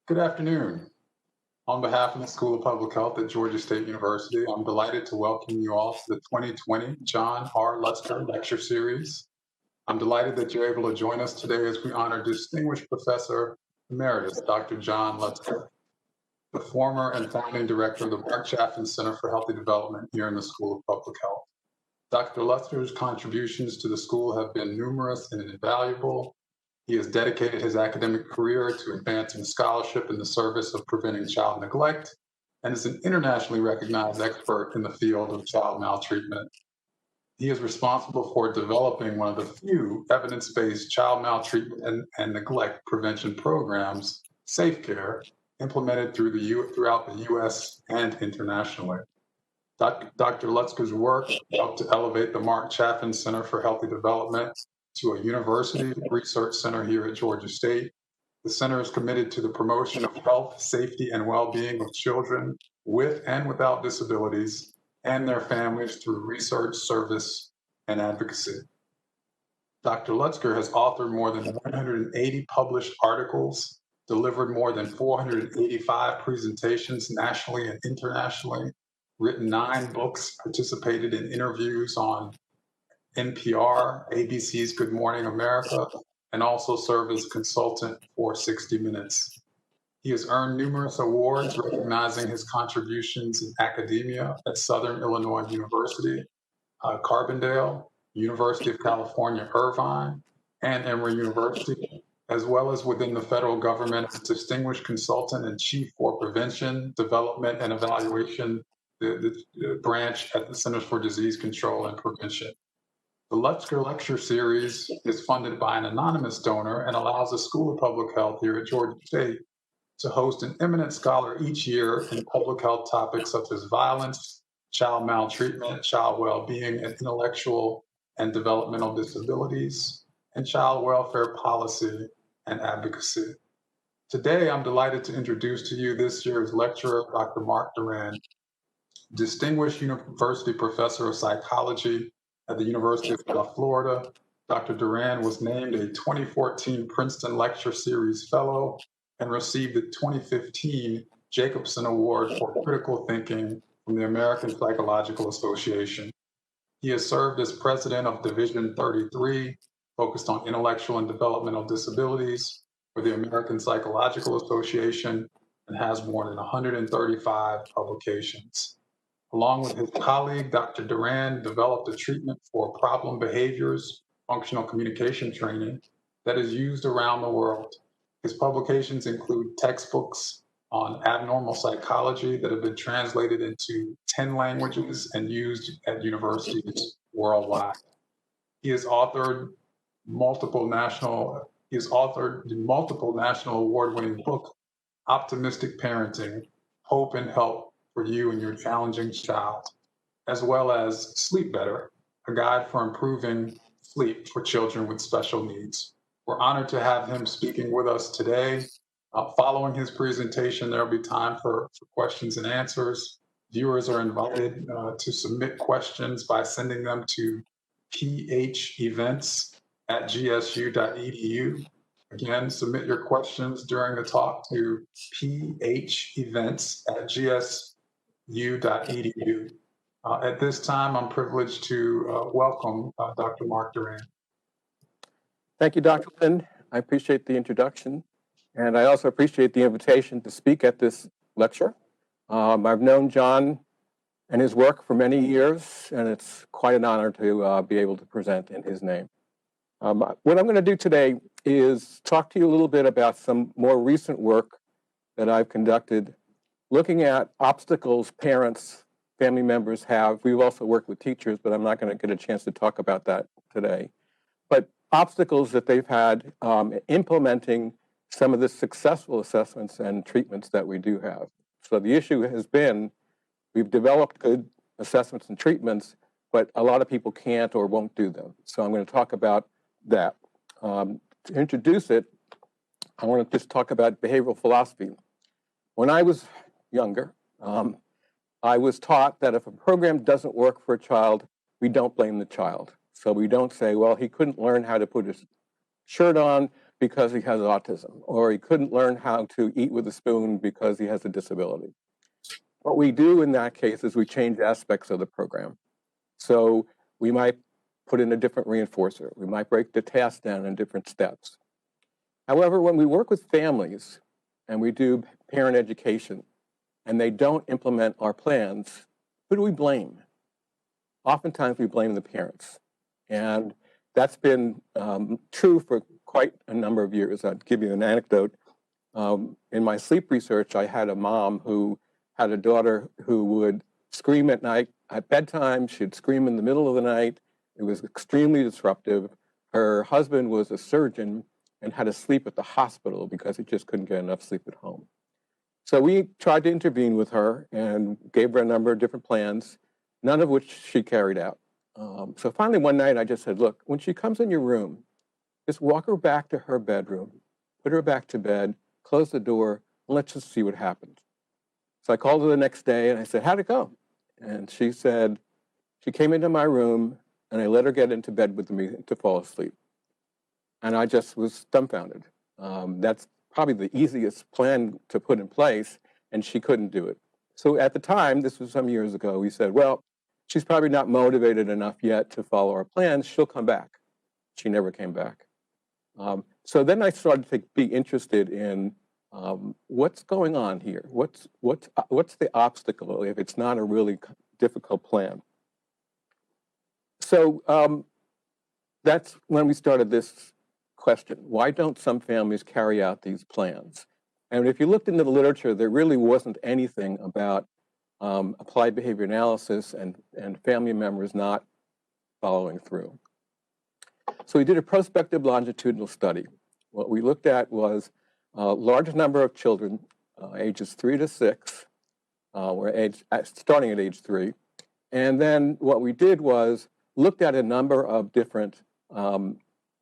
Good afternoon. On behalf of the School of Public Health at Georgia State University, I'm delighted to welcome you all to the 2020 John R. Lutzker Lecture Series. I'm delighted that you're able to join us today as we honor Distinguished Professor Emeritus Dr. John Lutzker, the former and founding director of the Mark Chaffin Center for Healthy Development here in the School of Public Health. Dr. Lutzker's contributions to the school have been numerous and invaluable. He has dedicated his academic career to advancing scholarship in the service of preventing child neglect and is an internationally recognized expert in the field of child maltreatment. He is responsible for developing one of the few evidence-based child maltreatment and neglect prevention programs, Safe Care, implemented throughout the U.S. and internationally. Dr. Lutzker's work helped to elevate the Mark Chaffin Center for Healthy Development to a university research center here at Georgia State. The center is committed to the promotion of health, safety, and well-being of children with and without disabilities and their families through research, service, and advocacy. Dr. Lutzker has authored more than 180 published articles, delivered more than 485 presentations nationally and internationally, written 9 books, participated in interviews on NPR, ABC's Good Morning America, and also served as consultant for 60 Minutes. He has earned numerous awards recognizing his contributions in academia at Southern Illinois University, Carbondale, University of California, Irvine, and Emory University, as well as within the federal government as Distinguished Consultant and Chief for Prevention, Development, and Evaluation, the branch at the Centers for Disease Control and Prevention. The Lutzker Lecture Series is funded by an anonymous donor and allows the School of Public Health here at Georgia State to host an eminent scholar each year in public health topics such as violence, child maltreatment, child well-being, and intellectual and developmental disabilities, and child welfare policy and advocacy. Today, I'm delighted to introduce to you this year's lecturer, Dr. Mark Durand, Distinguished University Professor of Psychology at the University of South Florida. Dr. Durand was named a 2014 Princeton Lecture Series Fellow and received the 2015 Jacobson Award for Critical Thinking from the American Psychological Association. He has served as president of Division 33, focused on intellectual and developmental disabilities for the American Psychological Association, and has more than 135 publications. Along with his colleague, Dr. Durand developed a treatment for problem behaviors, functional communication training that is used around the world. His publications include textbooks on abnormal psychology that have been translated into 10 languages and used at universities worldwide. He has authored the multiple national award-winning book, Optimistic Parenting, Hope and Help for You and Your Challenging Child, as well as Sleep Better, a guide for improving sleep for children with special needs. We're honored to have him speaking with us today. Following his presentation, there'll be time for questions and answers. Viewers are invited to submit questions by sending them to phevents@gsu.edu. Again, submit your questions during the talk to phevents@gsu.edu. At this time, I'm privileged to welcome Dr. Mark Durand. Thank you, Dr. Lynn. I appreciate the introduction, and I also appreciate the invitation to speak at this lecture. I've known John and his work for many years, and it's quite an honor to be able to present in his name. What I'm going to do today is talk to you a little bit about some more recent work that I've conducted looking at obstacles parents, family members have. We've also worked with teachers, but I'm not going to get a chance to talk about that today. But obstacles that they've had implementing some of the successful assessments and treatments that we do have. So the issue has been we've developed good assessments and treatments, but a lot of people can't or won't do them. So I'm going to talk about that. To introduce it, I want to just talk about behavioral philosophy. When I was younger, I was taught that if a program doesn't work for a child, we don't blame the child. So we don't say, well, he couldn't learn how to put his shirt on, because he has autism, or he couldn't learn how to eat with a spoon because he has a disability. What we do in that case is we change aspects of the program. So we might put in a different reinforcer. We might break the task down in different steps. However, when we work with families and we do parent education and they don't implement our plans, who do we blame? Oftentimes we blame the parents. And that's been true for quite a number of years. I'll give you an anecdote. In my sleep research, I had a mom who had a daughter who would scream at night at bedtime. She'd scream in the middle of the night. It was extremely disruptive. Her husband was a surgeon and had to sleep at the hospital because he just couldn't get enough sleep at home. So we tried to intervene with her and gave her a number of different plans, none of which she carried out. So finally one night I just said, look, when she comes in your room, just walk her back to her bedroom, put her back to bed, close the door, and let's just see what happens. So I called her the next day and I said, how'd it go? And she said, she came into my room and I let her get into bed with me to fall asleep. And I just was dumbfounded. That's probably the easiest plan to put in place, and she couldn't do it. So at the time, this was some years ago, we said, well, she's probably not motivated enough yet to follow our plans. She'll come back. She never came back. So then I started to be interested in what's going on here? What's the obstacle if it's not a really difficult plan? So that's when we started this question. Why don't some families carry out these plans? And if you looked into the literature, there really wasn't anything about applied behavior analysis and family members not following through. So we did a prospective longitudinal study. What we looked at was a large number of children, ages 3 to 6, starting at age 3. And then what we did was looked at a number of different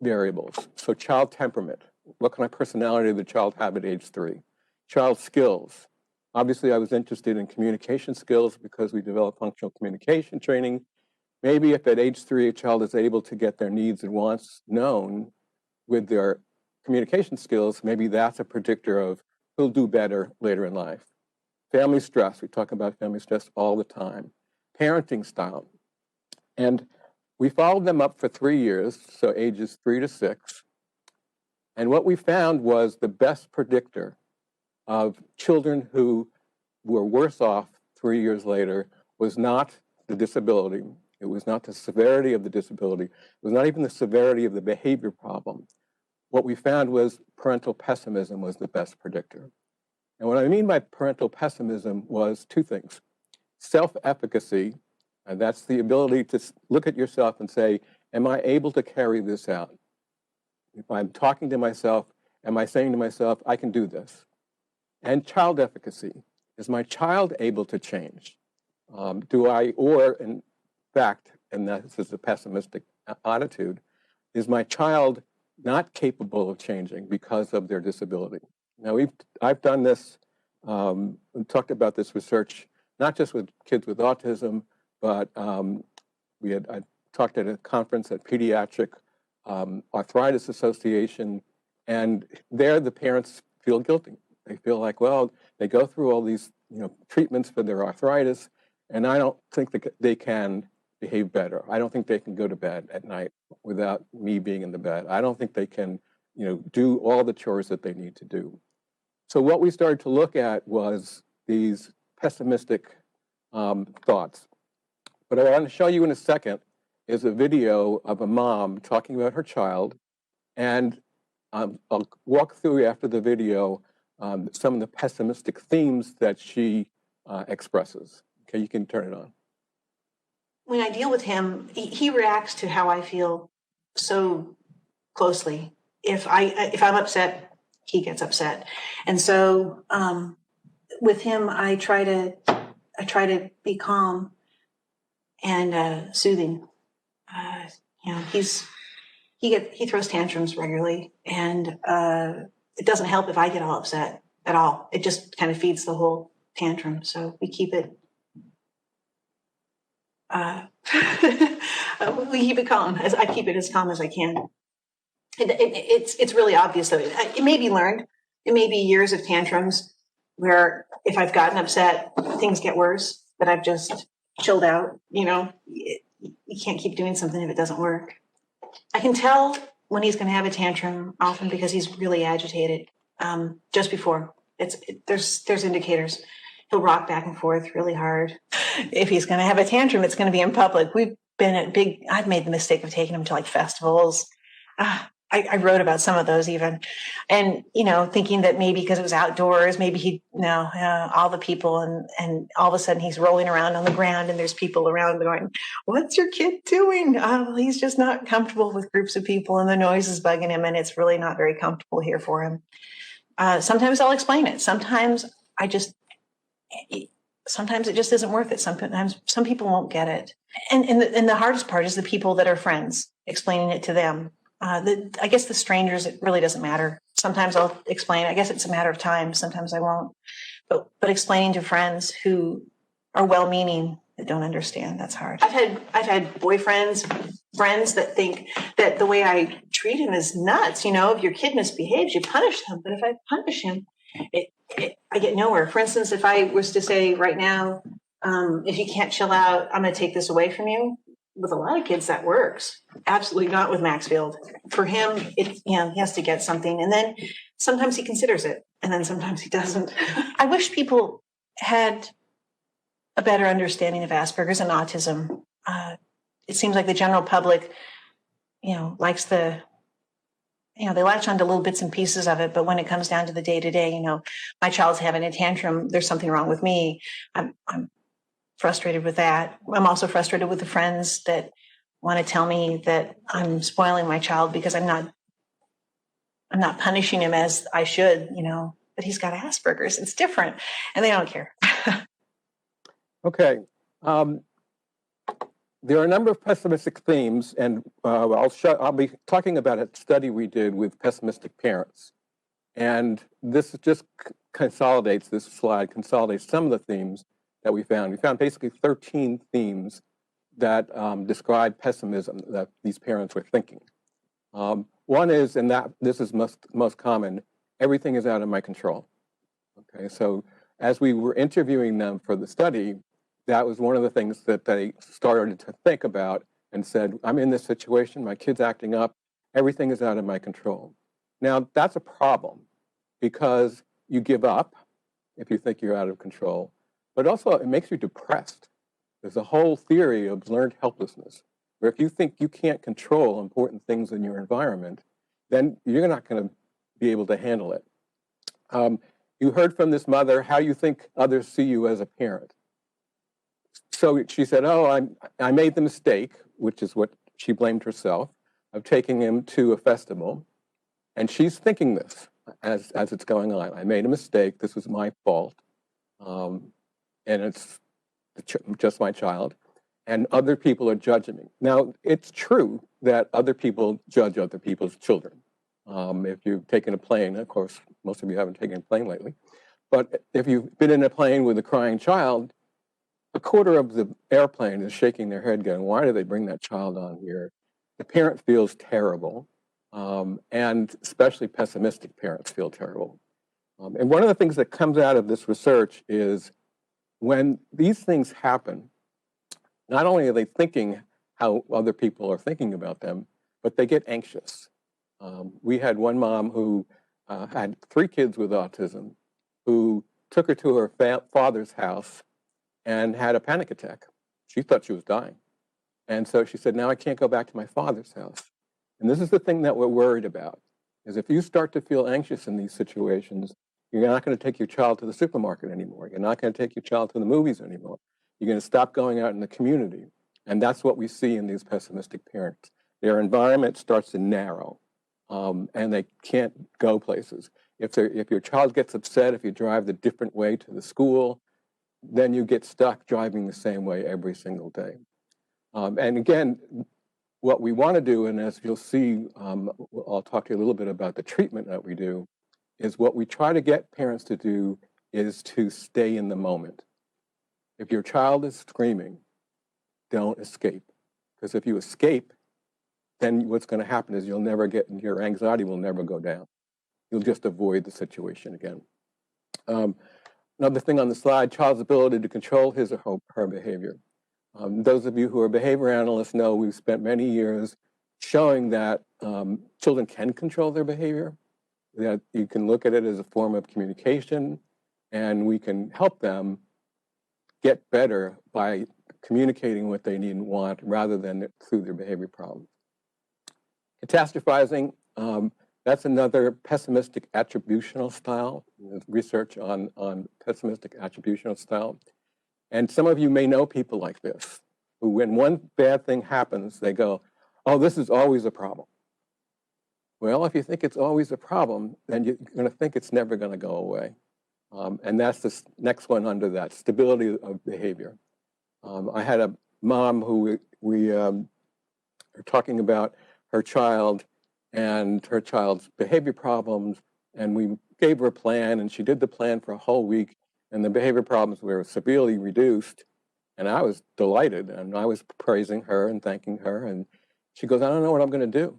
variables. So child temperament, what kind of personality did the child have at age 3? Child skills. Obviously, I was interested in communication skills because we developed functional communication training. Maybe if at age 3 a child is able to get their needs and wants known with their communication skills, maybe that's a predictor of who'll do better later in life. Family stress, we talk about family stress all the time. Parenting style. And we followed them up for 3 years, so ages 3 to 6. And what we found was the best predictor of children who were worse off 3 years later was not the disability. It was not the severity of the disability. It was not even the severity of the behavior problem. What we found was parental pessimism was the best predictor. And what I mean by parental pessimism was 2 things. Self-efficacy, and that's the ability to look at yourself and say, am I able to carry this out? If I'm talking to myself, am I saying to myself, I can do this? And child efficacy, is my child able to change? Or in fact, and this is a pessimistic attitude, is my child not capable of changing because of their disability? Now, I've done this, talked about this research, not just with kids with autism, but I talked at a conference at Pediatric Arthritis Association, and there the parents feel guilty. They feel like, well, they go through all these treatments for their arthritis, and I don't think that they can behave better. I don't think they can go to bed at night without me being in the bed. I don't think they can do all the chores that they need to do. So what we started to look at was these pessimistic thoughts. What I want to show you in a second is a video of a mom talking about her child, and I'll walk through after the video some of the pessimistic themes that she expresses. Okay, you can turn it on. When I deal with him, he reacts to how I feel so closely. If I'm upset, he gets upset, and so with him, I try to be calm and soothing. He throws tantrums regularly, and it doesn't help if I get all upset at all. It just kind of feeds the whole tantrum. So we keep it. We keep it calm. I keep it as calm as I can. It's really obvious though. It may be learned. It may be years of tantrums where if I've gotten upset, things get worse, but I've just chilled out. You can't keep doing something if it doesn't work. I can tell when he's going to have a tantrum often because he's really agitated. Just before there's indicators. He'll rock back and forth really hard. If he's going to have a tantrum, it's going to be in public. I've made the mistake of taking him to like festivals. I wrote about some of those even, and thinking that maybe because it was outdoors, maybe all the people, and all of a sudden he's rolling around on the ground and there's people around going, "What's your kid doing?" He's just not comfortable with groups of people and the noise is bugging him, and it's really not very comfortable here for him. Sometimes I'll explain it. Sometimes it just isn't worth it. Sometimes some people won't get it, and the hardest part is the people that are friends, explaining it to them. I guess the strangers, it really doesn't matter. Sometimes I'll explain. I guess it's a matter of time. Sometimes I won't. But explaining to friends who are well-meaning that don't understand, that's hard. I've had boyfriends, friends that think that the way I treat him is nuts. If your kid misbehaves, you punish them. But if I punish him, I get nowhere. For instance, if I was to say right now, if you can't chill out, I'm going to take this away from you. With a lot of kids, that works. Absolutely not with Maxfield. For him, he has to get something. And then sometimes he considers it. And then sometimes he doesn't. I wish people had a better understanding of Asperger's and autism. It seems like the general public, likes they latch onto little bits and pieces of it. But when it comes down to the day-to-day, my child's having a tantrum, there's something wrong with me. I'm frustrated with that. I'm also frustrated with the friends that want to tell me that I'm spoiling my child because I'm not punishing him as I should, but he's got Asperger's. It's different, and they don't care. Okay. There are a number of pessimistic themes, and I'll be talking about a study we did with pessimistic parents. And this just this slide consolidates some of the themes that we found. We found basically 13 themes that describe pessimism that these parents were thinking. One is, and that this is most common, everything is out of my control. Okay, so as we were interviewing them for the study, that was one of the things that they started to think about and said, I'm in this situation, my kid's acting up, everything is out of my control. Now, that's a problem because you give up if you think you're out of control, but also it makes you depressed. There's a whole theory of learned helplessness, where if you think you can't control important things in your environment, then you're not going to be able to handle it. You heard from this mother how you think others see you as a parent. So she said, I made the mistake, which is what she blamed herself, of taking him to a festival. And she's thinking this as it's going on. I made a mistake. This was my fault. And it's just my child. And other people are judging me. Now, it's true that other people judge other people's children. If you've taken a plane, of course, most of you haven't taken a plane lately, but if you've been in a plane with a crying child, a quarter of the airplane is shaking their head going, why do they bring that child on here? The parent feels terrible, and especially pessimistic parents feel terrible. And one of the things that comes out of this research is when these things happen, not only are they thinking how other people are thinking about them, but they get anxious. We had one mom who had 3 kids with autism who took her to her father's house and had a panic attack. She thought she was dying. And so she said, now I can't go back to my father's house. And this is the thing that we're worried about, is if you start to feel anxious in these situations, you're not going to take your child to the supermarket anymore. You're not going to take your child to the movies anymore. You're going to stop going out in the community. And that's what we see in these pessimistic parents. Their environment starts to narrow, and they can't go places. If your child gets upset, if you drive the different way to the school, then you get stuck driving the same way every single day. And again, what we want to do, and as you'll see, I'll talk to you a little bit about the treatment that we do, is what we try to get parents to do is to stay in the moment. If your child is screaming, don't escape. Because if you escape, then what's going to happen is your anxiety will never go down. You'll just avoid the situation again. Another thing on the slide, child's ability to control his or her behavior. Those of you who are behavior analysts know we've spent many years showing that children can control their behavior, that you can look at it as a form of communication, and we can help them get better by communicating what they need and want rather than through their behavior problems. Catastrophizing, that's another pessimistic attributional style. There's research on pessimistic attributional style. And some of you may know people like this, who when one bad thing happens, they go, oh, this is always a problem. Well, if you think it's always a problem, then you're going to think it's never going to go away. And that's the next one under that, stability of behavior. I had a mom who we were talking about her child and her child's behavior problems, and we gave her a plan, and she did the plan for a whole week, and the behavior problems were severely reduced, and I was delighted, and I was praising her and thanking her, and she goes, I don't know what I'm going to do.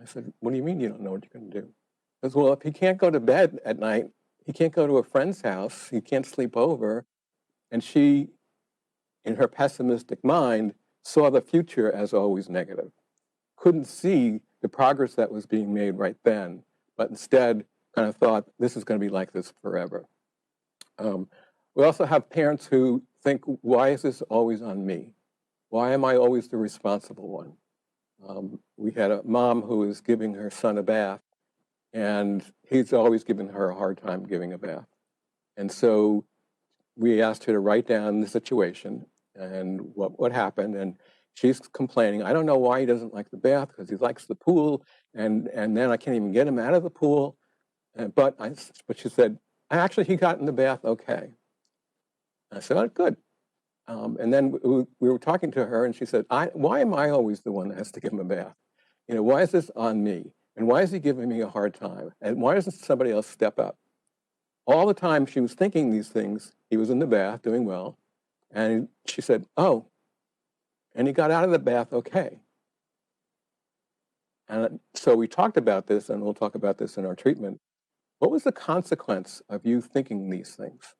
I said, what do you mean you don't know what you're going to do? She goes, well, if he can't go to bed at night, he can't go to a friend's house, he can't sleep over, and she, in her pessimistic mind, saw the future as always negative. Couldn't see the progress that was being made right then, but instead kind of thought, this is going to be like this forever. We also have parents who think, why is this always on me? Why am I always the responsible one? We had a mom who was giving her son a bath, and he's always given her a hard time giving a bath. And so we asked her to write down the situation and what happened, and she's complaining, I don't know why he doesn't like the bath, because he likes the pool, and then I can't even get him out of the pool. But she said, actually, he got in the bath okay. I said, oh, good. And then we were talking to her, and she said, why am I always the one that has to give him a bath? You know, why is this on me? And why is he giving me a hard time? And why doesn't somebody else step up? All the time she was thinking these things, he was in the bath doing well. And she said, oh, and he got out of the bath okay. And so we talked about this, and we'll talk about this in our treatment. What was the consequence of you thinking these things?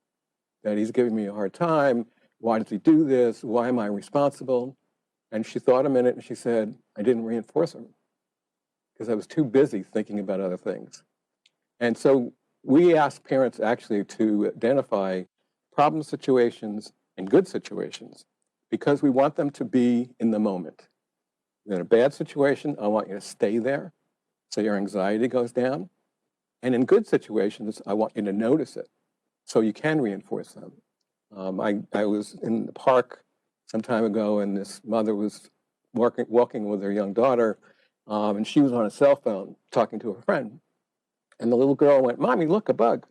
That he's giving me a hard time. Why does he do this? Why am I responsible? And she thought a minute, and she said, I didn't reinforce him because I was too busy thinking about other things. And so we ask parents actually to identify problem situations and good situations because we want them to be in the moment. In a bad situation, I want you to stay there so your anxiety goes down. And in good situations, I want you to notice it so you can reinforce them. I was in the park some time ago, and this mother was walking with her young daughter, and she was on a cell phone talking to her friend. And the little girl went, Mommy, look, a bug.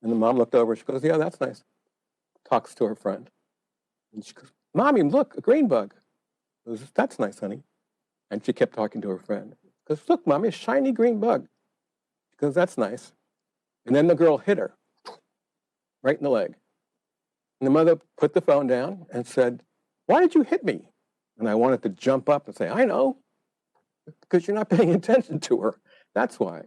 And the mom looked over, she goes, yeah, that's nice. Talks to her friend. And she goes, Mommy, look, a green bug. Goes, that's nice, honey. And she kept talking to her friend. Goes, look, Mommy, a shiny green bug. She goes, that's nice. And then the girl hit her right in the leg. And the mother put the phone down and said, why did you hit me? And I wanted to jump up and say, I know, because you're not paying attention to her. That's why.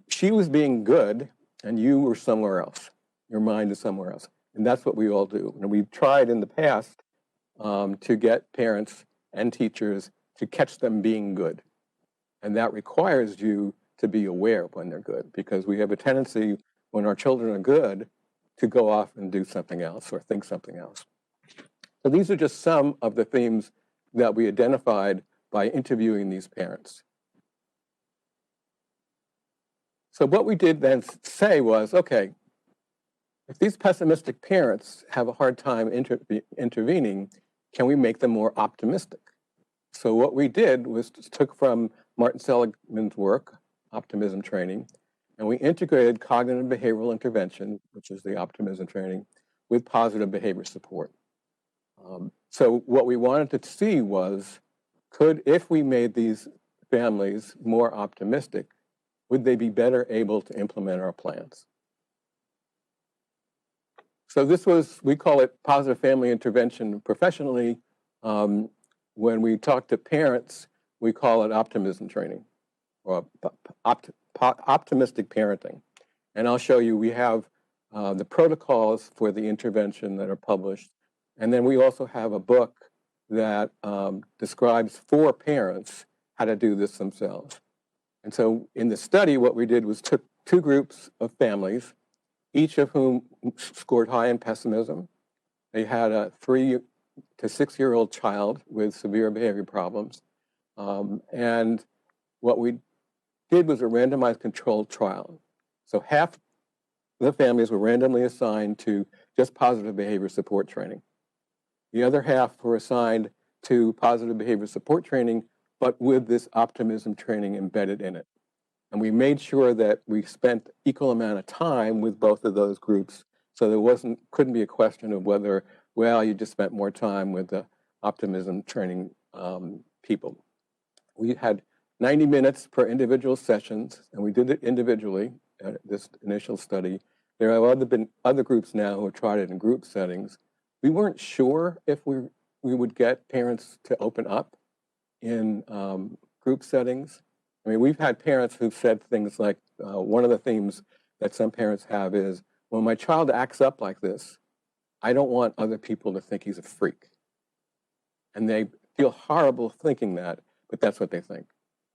She was being good, and you were somewhere else. Your mind is somewhere else. And that's what we all do. And we've tried in the past to get parents and teachers to catch them being good. And that requires you to be aware when they're good, because we have a tendency when our children are good to go off and do something else or think something else. So these are just some of the themes that we identified by interviewing these parents. So what we did then say was, okay, if these pessimistic parents have a hard time intervening, can we make them more optimistic? So what we did was took from Martin Seligman's work, Optimism training, and we integrated cognitive behavioral intervention, which is the Optimism training, with positive behavior support. So what we wanted to see was, if we made these families more optimistic, would they be better able to implement our plans? So this was, we call it positive family intervention professionally. when we talk to parents, we call it optimism training or optimistic parenting. And I'll show you, we have the protocols for the intervention that are published. And then we also have a book that describes for parents how to do this themselves. And so in the study, what we did was took two groups of families, each of whom scored high in pessimism. They had a 3 to 6 year old child with severe behavior problems. And what we did was a randomized controlled trial. So half the families were randomly assigned to just positive behavior support training. The other half were assigned to positive behavior support training, but with this optimism training embedded in it. And we made sure that we spent equal amount of time with both of those groups, so there couldn't be a question of whether, well, you just spent more time with the optimism training people. We had 90 minutes per individual sessions, and we did it individually at this initial study. There have been other groups now who have tried it in group settings. We weren't sure if we would get parents to open up in group settings. I mean, we've had parents who've said things like, one of the themes that some parents have is, when my child acts up like this, I don't want other people to think he's a freak. And they feel horrible thinking that, but that's what they think.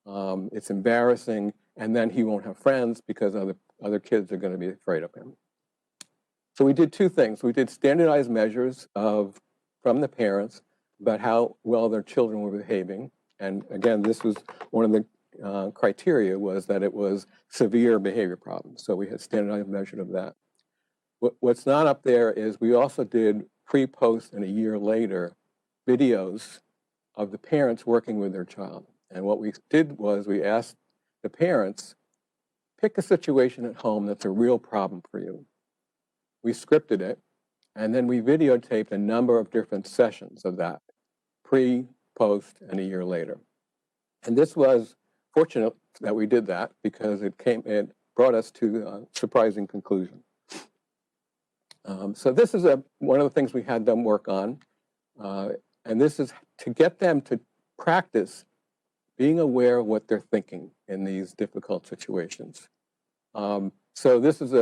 It's embarrassing, and then he won't have friends because other kids are going to be afraid of him. So we did two things. We did standardized measures from the parents about how well their children were behaving. And again, this was one of the criteria was that it was severe behavior problems. So we had standardized measure of that. What's not up there is we also did pre, post, and a year later videos of the parents working with their child. And what we did was we asked the parents, pick a situation at home that's a real problem for you. We scripted it, and then we videotaped a number of different sessions of that, pre, post, and a year later. And this was fortunate that we did that because it brought us to a surprising conclusion. So this is one of the things we had them work on, and this is to get them to practice being aware of what they're thinking in these difficult situations. So this is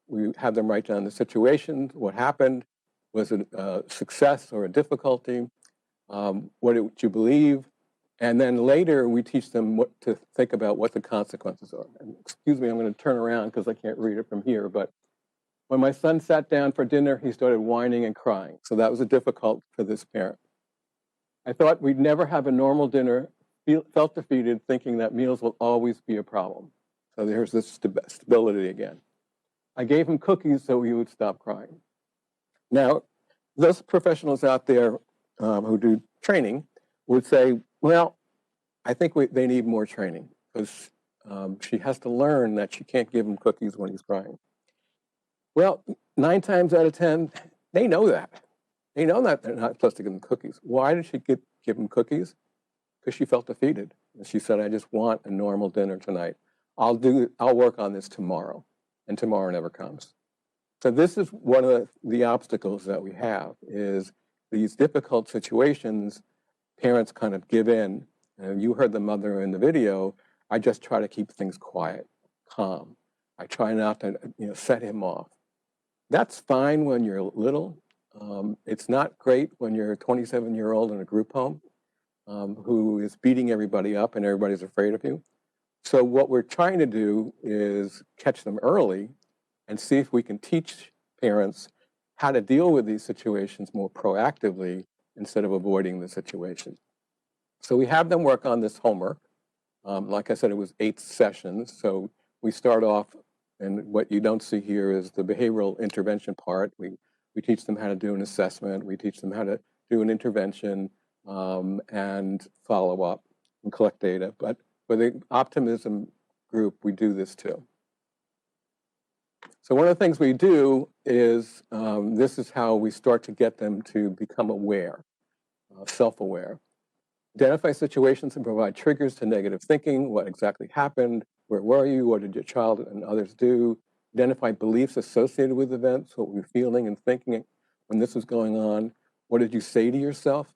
we have them write down the situation, what happened, was it a success or a difficulty, what did you believe, and then later we teach them what to think about what the consequences are. And excuse me, I'm going to turn around because I can't read it from here, but when my son sat down for dinner, he started whining and crying. So that was difficult for this parent. I thought we'd never have a normal dinner, felt defeated, thinking that meals will always be a problem. So there's this stability again. I gave him cookies so he would stop crying. Now, those professionals out there who do training would say, well, I think they need more training because she has to learn that she can't give him cookies when he's crying. Well, 9 times out of 10, they know that. They know that they're not supposed to give them cookies. Why did she give them cookies? Because she felt defeated. And she said, I just want a normal dinner tonight. I'll work on this tomorrow. And tomorrow never comes. So this is one of the obstacles that we have is these difficult situations, parents kind of give in. And you heard the mother in the video, I just try to keep things quiet, calm. I try not to set him off. That's fine when you're little. It's not great when you're a 27-year-old in a group home who is beating everybody up and everybody's afraid of you. So what we're trying to do is catch them early and see if we can teach parents how to deal with these situations more proactively instead of avoiding the situation. So we have them work on this homework. Like I said, it was 8 sessions. So we start off, and what you don't see here is the behavioral intervention part. We teach them how to do an assessment. We teach them how to do an intervention and follow up and collect data. But for the optimism group, we do this too. So one of the things we do is, this is how we start to get them to become aware, self-aware. Identify situations and provide triggers to negative thinking. What exactly happened? Where were you? What did your child and others do? Identify beliefs associated with events, what we're feeling and thinking when this was going on. What did you say to yourself?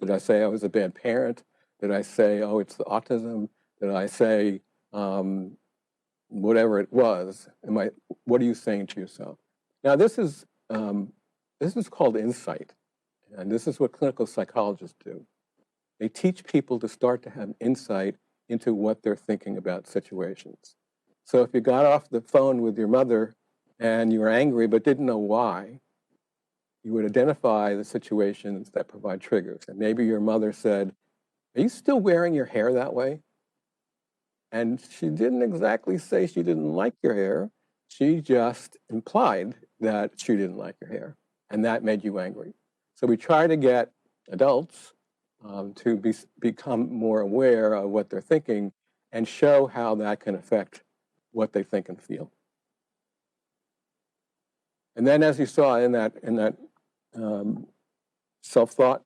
Did I say I was a bad parent? Did I say, oh, it's the autism? Did I say whatever it was? What are you saying to yourself? Now, this is called insight, and this is what clinical psychologists do. They teach people to start to have insight into what they're thinking about situations. So if you got off the phone with your mother and you were angry but didn't know why, you would identify the situations that provide triggers. And maybe your mother said, "Are you still wearing your hair that way?" And she didn't exactly say she didn't like your hair. She just implied that she didn't like your hair. And that made you angry. So we try to get adults to become more aware of what they're thinking and show how that can affect what they think and feel. And then, as you saw in that self-thought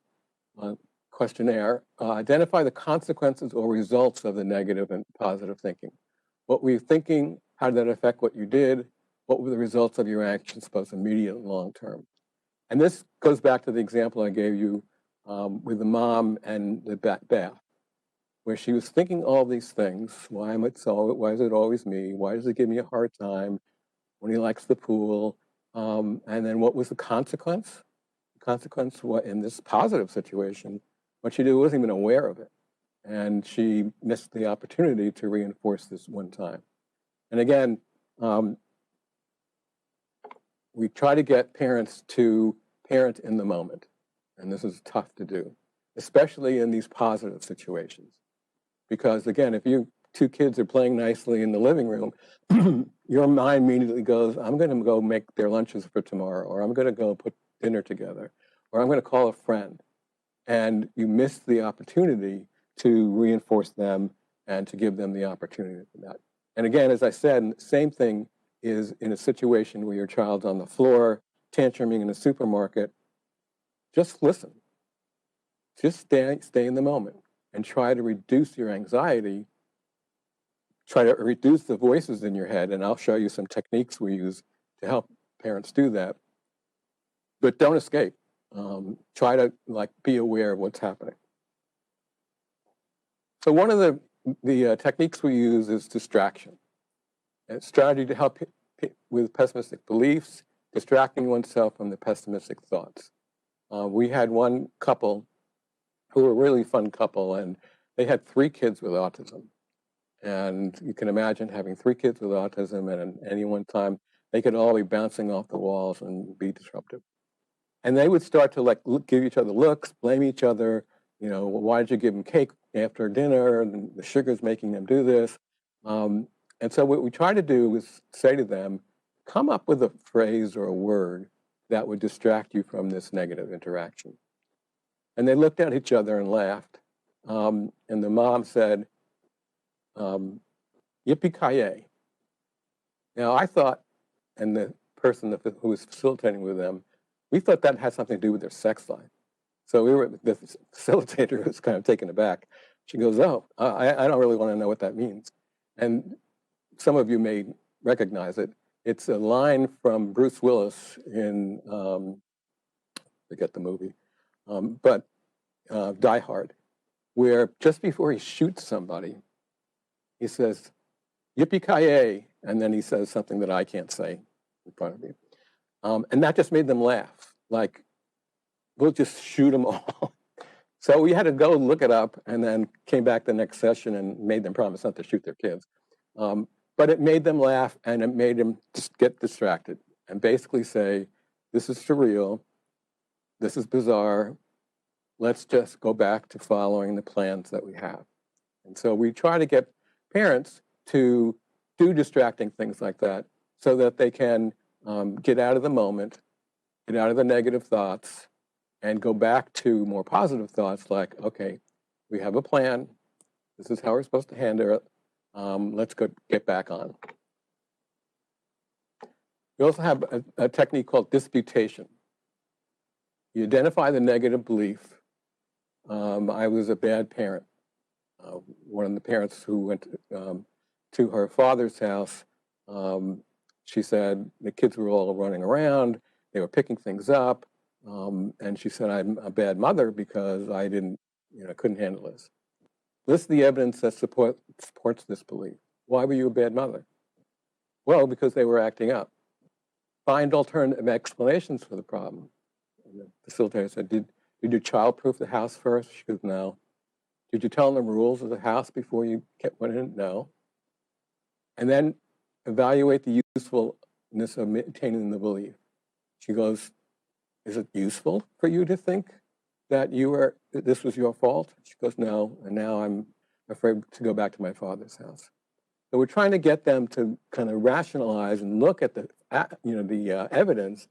questionnaire, identify the consequences or results of the negative and positive thinking. What were you thinking? How did that affect what you did? What were the results of your actions, both immediate and long term? And this goes back to the example I gave you with the mom and the bath, where she was thinking all these things. Why am I so? Why is it always me? Why does it give me a hard time when he likes the pool? And then what was the consequence? The consequence, what in this positive situation, what she did wasn't even aware of it. And she missed the opportunity to reinforce this one time. And again, we try to get parents to parent in the moment. And this is tough to do, especially in these positive situations. Because again, if you two kids are playing nicely in the living room, your mind immediately goes, I'm going to go make their lunches for tomorrow, or I'm going to go put dinner together, or I'm going to call a friend. And you miss the opportunity to reinforce them and to give them the opportunity for that. And again, as I said, the same thing is in a situation where your child's on the floor, tantruming in a supermarket. Just listen. Just stay in the moment and try to reduce your anxiety. Try to reduce the voices in your head, and I'll show you some techniques we use to help parents do that. But don't escape. Try to be aware of what's happening. So one of the techniques we use is distraction. It's a strategy to help with pessimistic beliefs, distracting oneself from the pessimistic thoughts. We had one couple who were a really fun couple, and they had 3 kids with autism. And you can imagine having 3 kids with autism, and at any one time, they could all be bouncing off the walls and be disruptive. And they would start to give each other looks, blame each other. Why did you give them cake after dinner? And the sugar's making them do this. And so what we try to do is say to them, come up with a phrase or a word that would distract you from this negative interaction. And they looked at each other and laughed. And the mom said, yippee-ki-yay. Now I thought, and the person who was facilitating with them, we thought that had something to do with their sex life. So the facilitator was kind of taken aback. She goes, oh, I don't really want to know what that means. And some of you may recognize it. It's a line from Bruce Willis in, forget the movie, but Die Hard, where just before he shoots somebody, he says, yippee-ki-yay, and then he says something that I can't say in front of you. And that just made them laugh, like, we'll just shoot them all. So we had to go look it up, and then came back the next session and made them promise not to shoot their kids. But it made them laugh, and it made them just get distracted and basically say, this is surreal, this is bizarre, let's just go back to following the plans that we have. And so we try to get parents to do distracting things like that so that they can get out of the moment, get out of the negative thoughts, and go back to more positive thoughts like, okay, we have a plan. This is how we're supposed to handle it. Let's get back on. We also have a technique called disputation. You identify the negative belief. I was a bad parent. One of the parents who went to her father's house, she said the kids were all running around. They were picking things up. And she said, I'm a bad mother because I couldn't handle this. List the evidence that supports this belief. Why were you a bad mother? Well, because they were acting up. Find alternative explanations for the problem. And the facilitator said, did you child-proof the house first? She goes, no. Did you tell them the rules of the house before you went in? No. And then evaluate the usefulness of maintaining the belief. She goes, is it useful for you to think that this was your fault? She goes, no, and now I'm afraid to go back to my father's house. So we're trying to get them to kind of rationalize and look at the evidence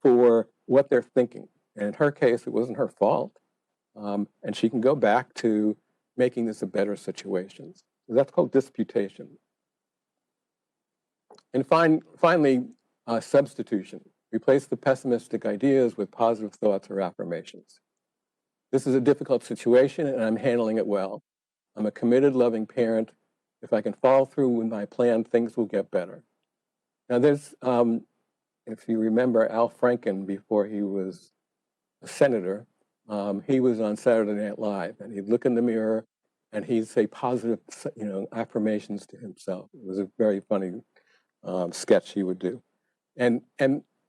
for what they're thinking. And in her case, it wasn't her fault, and she can go back to making this a better situation. So that's called disputation. And finally, substitution. Replace the pessimistic ideas with positive thoughts or affirmations. This is a difficult situation, and I'm handling it well. I'm a committed, loving parent. If I can follow through with my plan, things will get better. Now, there's, if you remember Al Franken before he was a senator, he was on Saturday Night Live, and he'd look in the mirror and he'd say positive, affirmations to himself. It was a very funny sketch he would do. And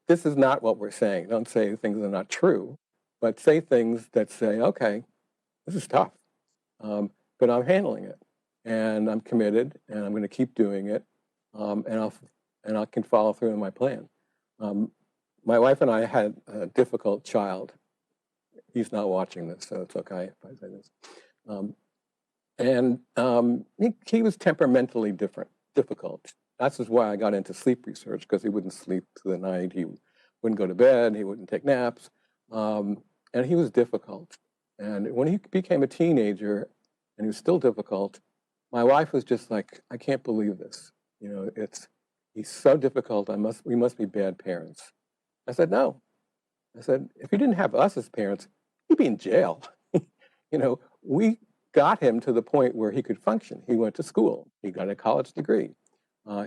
this is not what we're saying. Don't say things that are not true, but say things that say, okay, this is tough, but I'm handling it, and I'm committed, and I'm going to keep doing it, and I can follow through on my plan. My wife and I had a difficult child. He's not watching this, so it's okay if I say this. He was temperamentally difficult. That's just why I got into sleep research, because he wouldn't sleep through the night. He wouldn't go to bed. He wouldn't take naps. And he was difficult. And when he became a teenager and he was still difficult, my wife was just like, I can't believe this. He's so difficult. We must be bad parents. I said, no. I said, if he didn't have us as parents, he'd be in jail. We got him to the point where he could function. He went to school. He got a college degree.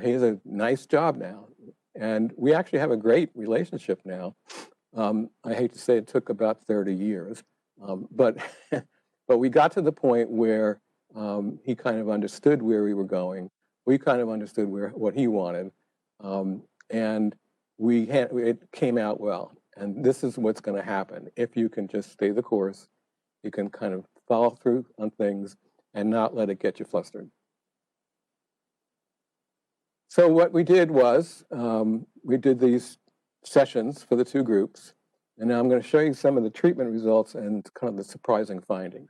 He has a nice job now. And we actually have a great relationship now. I hate to say it took about 30 years, but we got to the point where he kind of understood where we were going. We kind of understood what he wanted. And it came out well. And this is what's going to happen. If you can just stay the course, you can kind of follow through on things and not let it get you flustered. So what we did was, we did these sessions for the two groups, and now I'm going to show you some of the treatment results and kind of the surprising findings.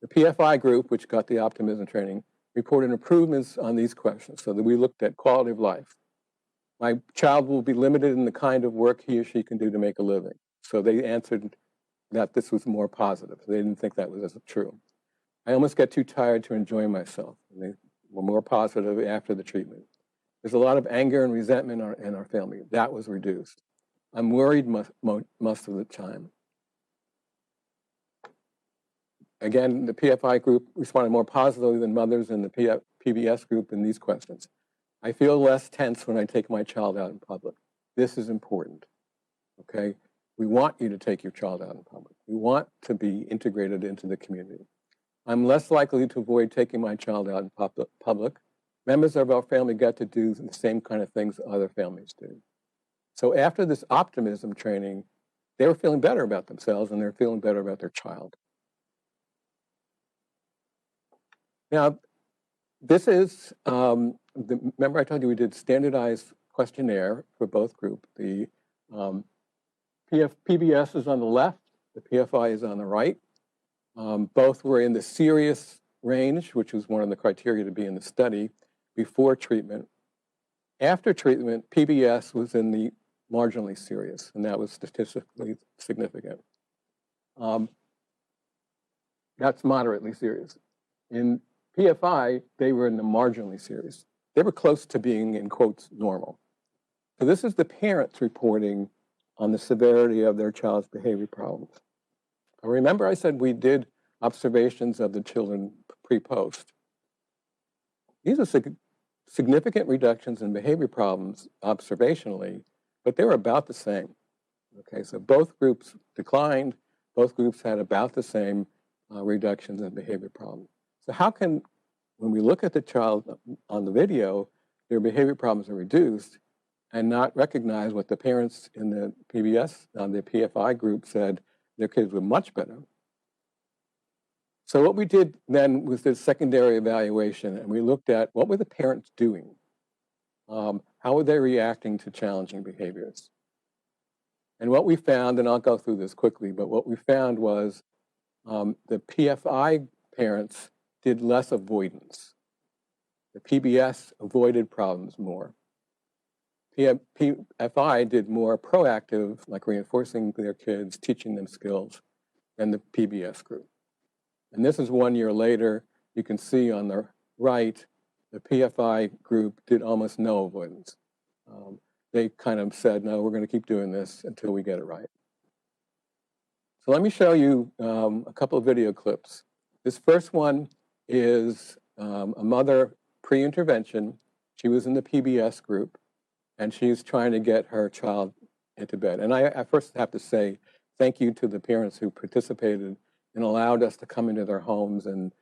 The PFI group, which got the optimism training, reported improvements on these questions, so that we looked at quality of life. My child will be limited in the kind of work he or she can do to make a living. So they answered that this was more positive. They didn't think that was true. I almost get too tired to enjoy myself. And they were more positive after the treatment. There's a lot of anger and resentment in our family. That was reduced. I'm worried most of the time. Again, the PFI group responded more positively than mothers in the PBS group in these questions. I feel less tense when I take my child out in public. This is important, okay? We want you to take your child out in public. We want to be integrated into the community. I'm less likely to avoid taking my child out in public. Members of our family get to do the same kind of things other families do. So after this optimism training, they were feeling better about themselves and they're feeling better about their child. Now, this is, remember I told you we did standardized questionnaire for both groups. The PBS is on the left, the PFI is on the right. Both were in the serious range, which was one of the criteria to be in the study, before treatment. After treatment, PBS was in the marginally serious, and that was statistically significant. That's moderately serious. In PFI, they were in the marginally serious. They were close to being, in quotes, normal. So this is the parents reporting on the severity of their child's behavior problems. Remember I said we did observations of the children pre-post. These are significant reductions in behavior problems observationally, but they were about the same. Okay, so both groups declined. Both groups had about the same reductions in behavior problems. So how can, when we look at the child on the video, their behavior problems are reduced and not recognize what the parents in the PBS, the PFI group said their kids were much better? So what we did then was this secondary evaluation, and we looked at what were the parents doing? How were they reacting to challenging behaviors? And what we found, and I'll go through this quickly, but what we found was the PFI parents did less avoidance. The PBS avoided problems more. PFI did more proactive, like reinforcing their kids, teaching them skills, than the PBS group. And this is 1 year later. You can see on the right, the PFI group did almost no avoidance. They kind of said, no, we're going to keep doing this until we get it right. So let me show you a couple of video clips. This first one is a mother pre-intervention. She was in the PBS group, and she's trying to get her child into bed. And I first have to say thank you to the parents who participated and allowed us to come into their homes and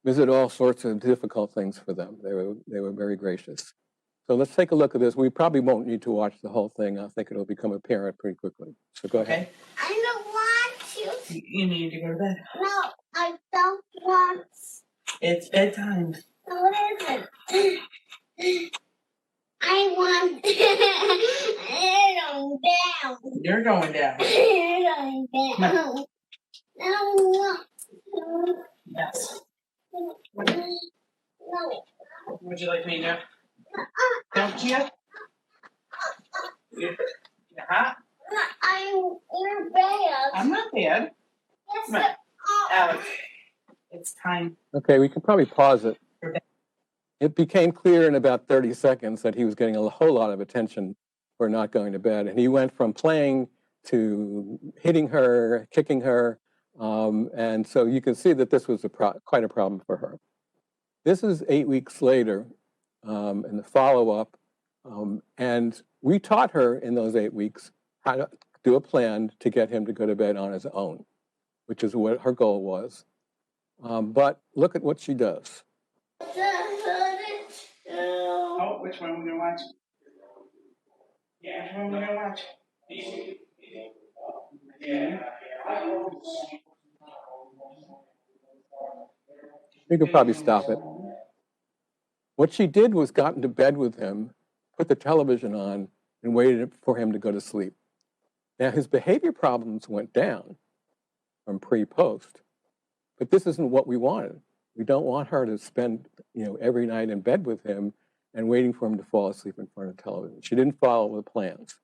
visit all sorts of difficult things for them. They were very gracious. So let's take a look at this. We probably won't need to watch the whole thing. I think it'll become apparent pretty quickly. So go ahead. I don't want to. You need to go to bed. No, I don't want. It's bedtime. No, it isn't. I want. I'm down. You're going down. I'm down. No. Yes. No. Would you like me to? Don't you? You're hot? You're bad. I'm not bad. Yes, Come on. Alex, it's time. Okay, we can probably pause it. Okay. It became clear in about 30 seconds that he was getting a whole lot of attention for not going to bed. And he went from playing to hitting her, kicking her. And so you can see that this was quite a problem for her. This is 8 weeks later in the follow-up. And we taught her in those 8 weeks how to do a plan to get him to go to bed on his own, which is what her goal was. But look at what she does. Oh, which one are we going to watch? Yeah, which one are we going to watch? Yeah. We could probably stop it. What she did was got into bed with him, put the television on, and waited for him to go to sleep. Now, his behavior problems went down from pre-post, but this isn't what we wanted. We don't want her to spend, every night in bed with him and waiting for him to fall asleep in front of television. She didn't follow the plans.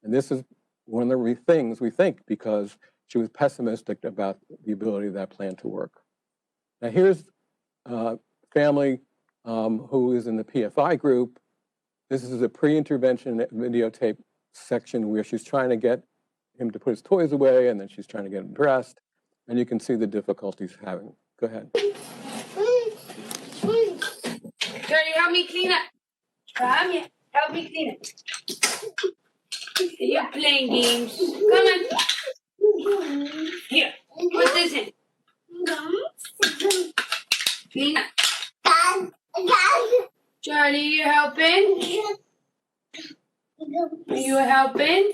And this is one of the things we think because she was pessimistic about the ability of that plan to work. Now, here's a family who is in the PFI group. This is a pre-intervention videotape section where she's trying to get him to put his toys away, and then she's trying to get him dressed. And you can see the difficulties having. Go ahead. Johnny, help me clean up. Help me clean up. You're playing games. Come on. Here, put this in. Clean up. Charlie, you helping? Are you helping?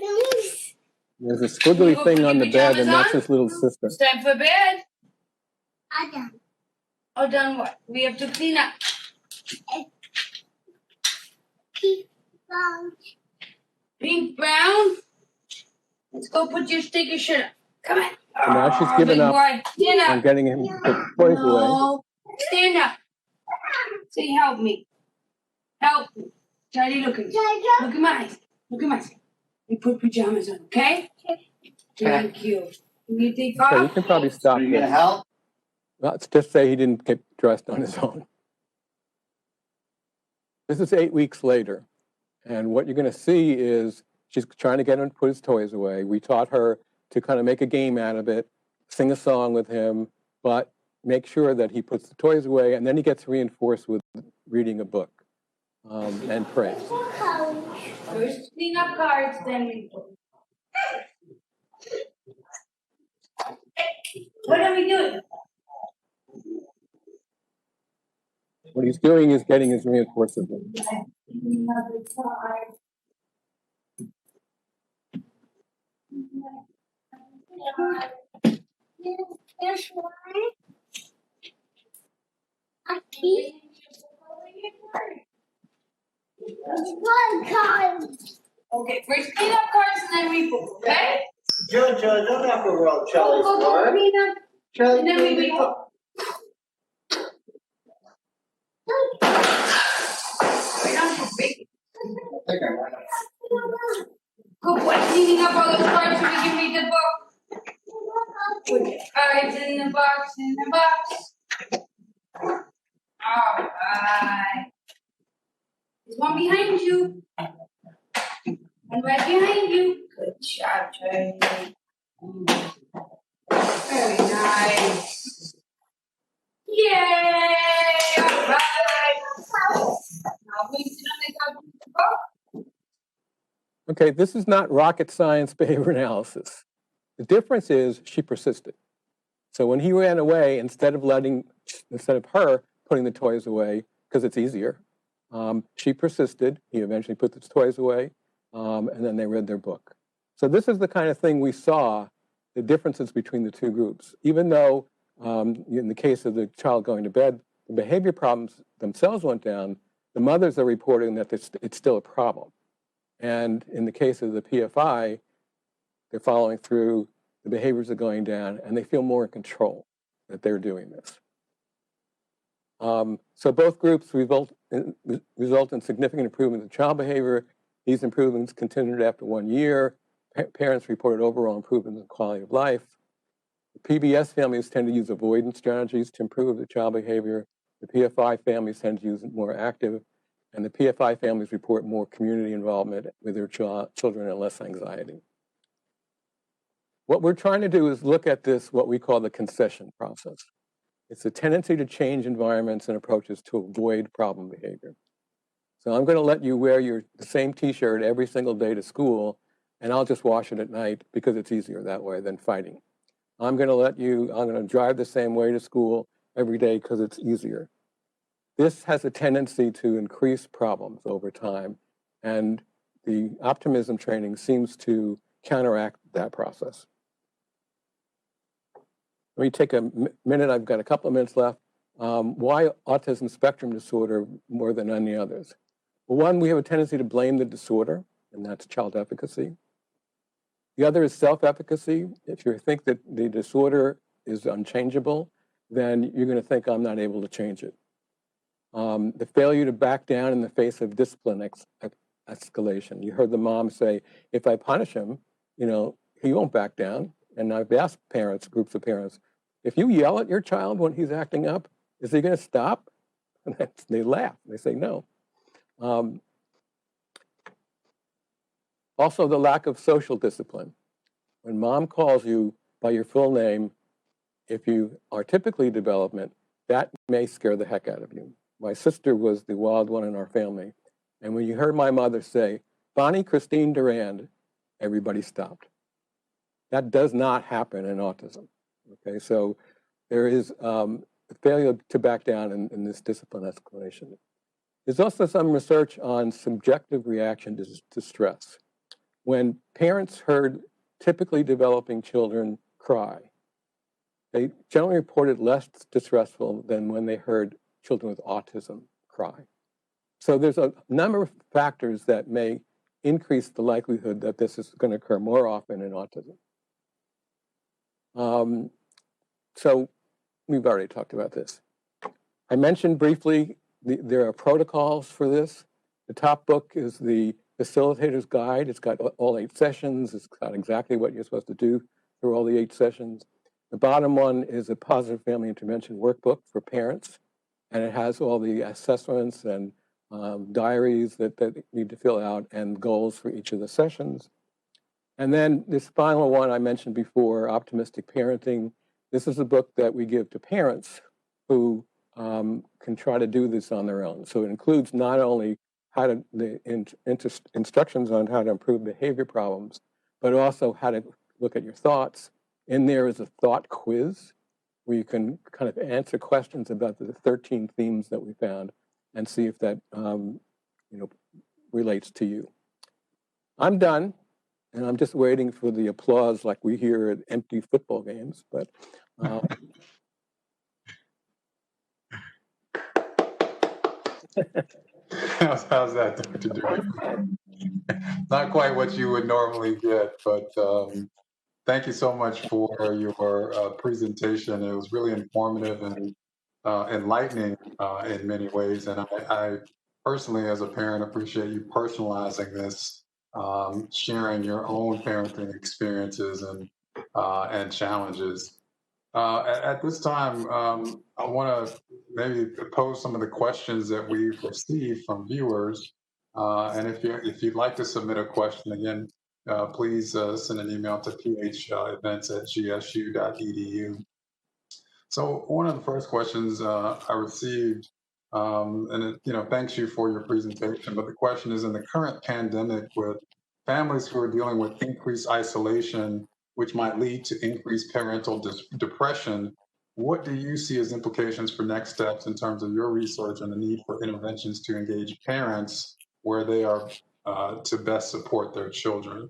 There's a squiggly thing on the bed, and that's his little sister. It's time for bed. I'm done. Oh, done what? We have to clean up. Pink, brown. Let's go put your sticky shit up. Come on. And now she's given up Stand on up. getting him to put toys away. No. Stand up. Say, help me. Help me. Charlie, look at me. Look at my eyes. Look at my eyes. We put pajamas on, okay? Thank you. Can you take off? So you can probably stop Are you gonna this. help? Let's just say he didn't get dressed on his own. This is 8 weeks later. And what you're going to see is she's trying to get him to put his toys away. We taught her to kind of make a game out of it, sing a song with him, but make sure that he puts the toys away, and then he gets reinforced with reading a book and praise. First clean up cards, then we put. What are we doing? What he's doing is getting his reinforcement. There's one. A key. One card. Okay, first clean up cards and then we put, okay? Jojo, don't have to roll Charlie's Go, card. clean up, Charlie, and then we clean put. up. Right on your big. I think I might have. Good boy, cleaning up all those cards so we can read the book. Put the cards in the box, Alright. There's one behind you. And right behind you. Good job, Charlie. Very nice. Yay! Alright. Now we sit on the book. Okay, this is not rocket science behavior analysis. The difference is she persisted. So when he ran away, instead of her putting the toys away, because it's easier, she persisted. He eventually put the toys away, and then they read their book. So this is the kind of thing we saw, the differences between the two groups. Even though in the case of the child going to bed, the behavior problems themselves went down, the mothers are reporting that it's still a problem. And in the case of the PFI, they're following through, the behaviors are going down, and they feel more in control that they're doing this. So both groups result in significant improvement in child behavior. These improvements continued after 1 year. Parents reported overall improvements in quality of life. The PBS families tend to use avoidance strategies to improve the child behavior. The PFI families tend to use more active, and the PFI families report more community involvement with their children and less anxiety. What we're trying to do is look at this, what we call the concession process. It's a tendency to change environments and approaches to avoid problem behavior. So I'm going to let you wear the same t-shirt every single day to school, and I'll just wash it at night because it's easier that way than fighting. I'm going to drive the same way to school every day because it's easier. This has a tendency to increase problems over time, and the optimism training seems to counteract that process. Let me take a minute. I've got a couple of minutes left. Why autism spectrum disorder more than any others? Well, one, we have a tendency to blame the disorder, and that's child efficacy. The other is self-efficacy. If you think that the disorder is unchangeable, then you're going to think, I'm not able to change it. The failure to back down in the face of discipline escalation. You heard the mom say, if I punish him, he won't back down. And I've asked groups of parents, if you yell at your child when he's acting up, is he going to stop? And they laugh. They say no. Also, the lack of social discipline. When mom calls you by your full name, if you are typically development, that may scare the heck out of you. My sister was the wild one in our family. And when you heard my mother say, Bonnie Christine Durand, everybody stopped. That does not happen in autism. Okay, so there is a failure to back down in this discipline escalation. There's also some research on subjective reaction to stress. When parents heard typically developing children cry, they generally reported less distressful than when they heard children with autism cry. So there's a number of factors that may increase the likelihood that this is going to occur more often in autism. So we've already talked about this. I mentioned briefly there are protocols for this. The top book is the Facilitator's Guide. It's got all 8 sessions. It's got exactly what you're supposed to do through all the 8 sessions. The bottom one is a Positive Family Intervention Workbook for parents, and it has all the assessments and diaries that need to fill out and goals for each of the sessions. And then this final one I mentioned before, Optimistic Parenting. This is a book that we give to parents who can try to do this on their own. So it includes not only instructions on how to improve behavior problems, but also how to look at your thoughts In there is a thought quiz where you can kind of answer questions about the 13 themes that we found and see if that relates to you. I'm done, and I'm just waiting for the applause like we hear at empty football games. But how's that, Dr. Durand? Not quite what you would normally get, but thank you so much for your presentation. It was really informative and enlightening in many ways. And I personally, as a parent, appreciate you personalizing this, sharing your own parenting experiences and challenges. At this time, I want to maybe pose some of the questions that we've received from viewers. And if you'd like to submit a question, again, please send an email to phevents@gsu.edu. So one of the first questions I received, and thanks you for your presentation. But the question is: in the current pandemic, with families who are dealing with increased isolation, which might lead to increased parental depression, what do you see as implications for next steps in terms of your research and the need for interventions to engage parents where they are to best support their children?